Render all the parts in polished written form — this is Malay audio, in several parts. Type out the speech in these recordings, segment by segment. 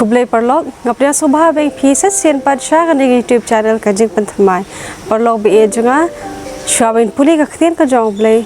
ublay parlog ngapria subha beng phi sa sen padsha ka YouTube channel ka jing panthmai parlog be junga shwabin puli ka khten ka jong blay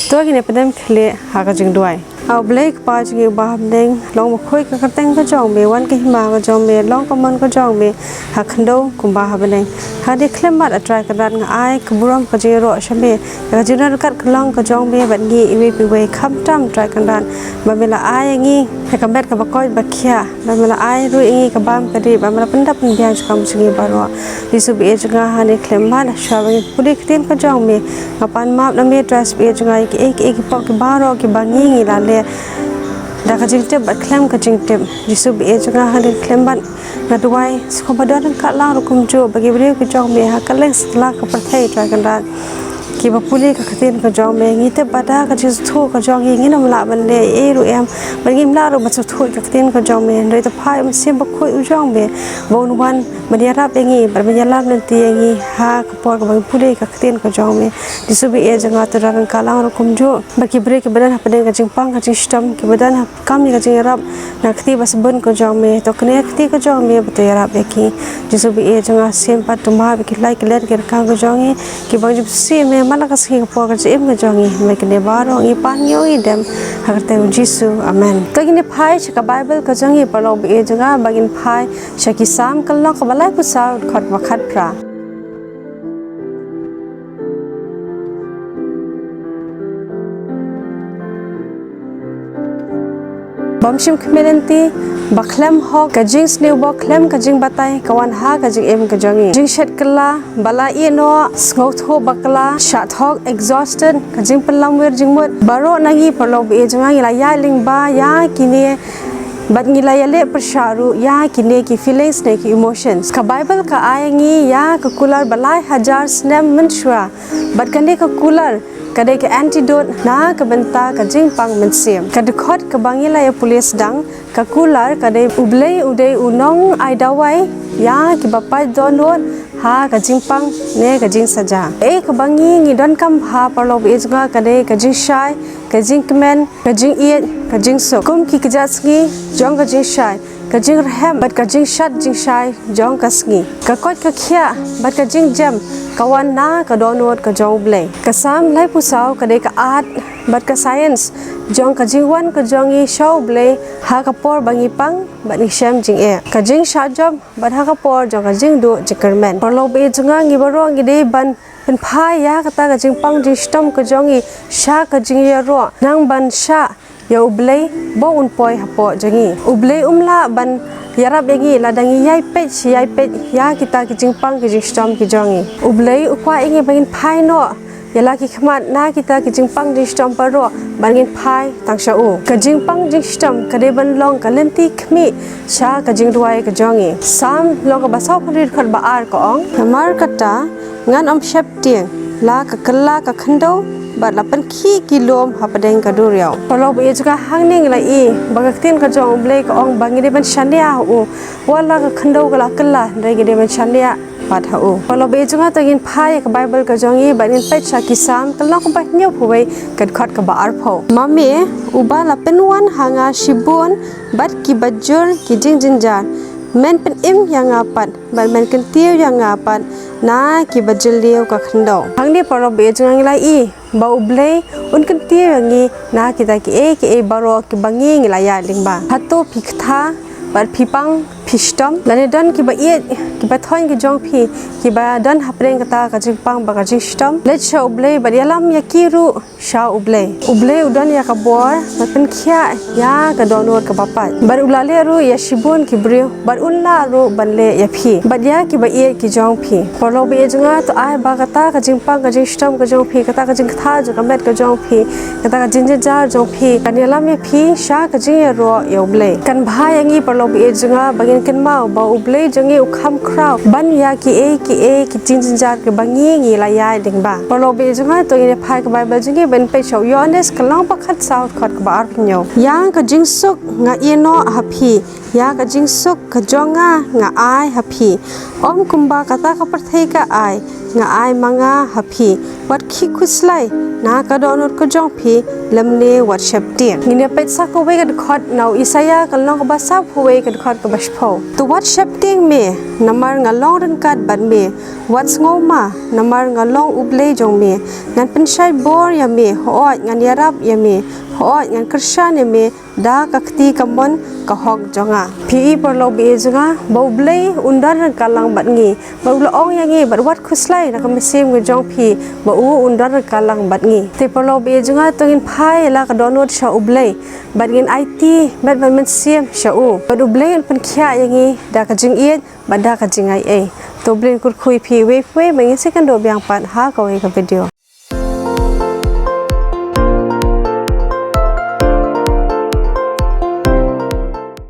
to gi ne padam khle ha ka jing duai au blay pa jing ba deng long khoi ka khten ka jong me wan ki ma ka jong me long ka man ka jong me ha khndo kum ba ha baneng ha de khlemat atrai ka ran nga ai ka buram ka je ro shame ka jinar kat klang ka jong me ban gi iwe pi we kham tam trai kan ran ba mela ai ngi ka bet ka ba koi ba khia ba mela ai ru ngi ka bam ka ri ba mela pandap bian kam singi ba ro disu be janga ha ne khlemat shwabin puli khten ka jong me ngapan map na me trust be janga ki pok ki ba ro ki ba ngi la le da ka jing tep bat klem ka jing tep jisu be janga ha ne klem ban na duai sko badan ka la ro kum jo bagi bre ki jong me ha ka leng la ka prathai tra kan ran ki ba puli ka khatin ka jong me ngi te bada ka jis thu ka jong ngi nam la ban le e ru em ban ngi la ro ba chu thu ka khatin ka jong me rei ta phai am sim ba khoi u jong me bon wan madia rap ngi bar madia lab nan ti ngi ha ka por ka ban puli ka khatin ka jong me disu be e janga ta ran ka la ro kum jo ba ki bre ki badan ha paden ka jing pang ka jing stam ki badan ha kam ni ka jing rap na khti bas bun ka jong me to kne khti ka jong me ba te rap be ki disu be e janga sim pa tu ma be ki like ler ka ka jong ki ba ju si me mana ka sing por ka em ka jong me ki ne ba ro ngi pan yo i dem ha ka te jisu amen to gi ne phai ka bible ka jong pa lo be e janga bagin phai shaki sam kal lo ka balai pu sa khot wa khat pra bamshim kmelenti bakhlem ho kajing sneu bo khlem kajing batai kawan ha kajing em kajangi jing shet kala bala e no sngo tho bakla shat hok exhausted kajing pelam wer jing mot baro nangi parlo be janga la ya ling ba ya kine bat ngila ya le persharu ya kine ki feelings ne ki emotions ka bible ka ayangi ya ka kular balai hajar snem menshwa bat kane ka kular kadai ke antidote na ka benta ka jing pang mensem ka dekhot ka bangila ya police dang ka kular kadai ublei udei unong ai dawai ya ki bapai donot ha ka jing pang ne ka jing saja e ka bangi ngi don kam ha parlo be jga kadai ka jing shai ka jing kmen ka jing iet ka jing so kum ki ka jasngi jong ka jing shai ka jing hem bat ka jing shat jing shai jong ka sngi ka kot ka khia bat ka jing jam kawan na ka donot ka jong blei ka sam lai pu sau ka dei ka art bat ka science jong ka jing wan ka jong i show blei ha ka por bangi pang bat ni shem jing e ka jing sha job bat ha ka por jong ka jing do jikermen por lo be junga ngi baro ngi dei ban pen phai ya ka ta ka jing pang jing stom ka jong i sha ka jing ya ro nang ban sha ya ublei bo un poi ha po jangi ublei umla ban yarab egi ladangi yai pet ya kita ki jing pang ki jing stom ki jongi ublei ukwa ingi bangin phai no yala ki khmat na kita ki jing pang jing stom paro bangin phai tangsha u ka jing pang jing stom ka de ban long ka lenti khmi sha ka jing duai ka jongi sam long ka basau phrit khat ba ar ko ong hamar kata ngan om shep tieng la ka kala ka khando bat la pan khi kilom hapadeng ka duriao palo be jga hangning la i bagaktin ka jong blei ka ong bangi de ban shania u wala ka khando ka la kala re ge de ban shania pat ha u palo be jga ta gin phai ka bible ka jong i banin pet sha ki sam kala ko ba nyau phuwei kat khat ka ba ar pho mami uba la penwan hanga shibun bat ki bajur ki jing jinjar men pen im yang apat ban men kan tiu yang apat na ki bajil liu ka khando hangni paro be jang la i ba ublei un kan tiu ngi na kita ki e baro ki bangi ngi la ya lingba hato phikha bar phipang phistom lane don ki ba e ki ba thon ki jong phi ki ba don hapreng kata ka jing pang ba ka jing stom let show ublei ba yalam ya kiru sha ublei udon ya ka bor pen khia ya ka donor ka bapat bar ulale ru ya shibun ki brio bar ulla ru banle ya phi ba ya ki ba e ki jong phi polo be janga to ai ba kata ka jing pang ka jing stom ka jong phi kata ka jing tha jo ka met ka jong phi kata ka jing jar jong phi kan yalam ya phi sha ka jing ya ro ya ublei kan bha yangi polo be janga bagin ken mau ba ublei jangi ukham kraw ban ya ki ki jing jar ke bangi ngi la ya ding ba polo be janga to ye phai ka bible jangi ben pe show yones kalang pa khat south khat ka bar pnyo yang ka jing suk nga eno happy ya ka jing suk ka jonga nga ai happy om kumba kata ka parthai ka ai nga ai manga happy wat khi khuslai na ka donor ko jong phi lamne WhatsApp tiang ngine pet sak ko we kan khot nau Isaya kan long ba sak ho we kan khot ka bas pho to WhatsApp tiang me namar ngalong ran kat bat me what's ngoma namar ngalong uble jong me ngan penshai bor ya me ho ngan yarap ya me ho ngan krishan ya me da kakti kamon ka hok jonga pi perlo be jonga bauble undar ran kalang bat ngi baulo ong ya ngi bat wat khuslai na kam sem ngi jong pi ba u undar ran kalang bat ngi te perlo be jonga tongin phai la ka download sha uble bat ngin IT bat men sem sha u bat uble pen khya ya ngi da ka jing it bat da ka jing ai e to blin kur khui pi we mangi second do byang pat ha ka we ka video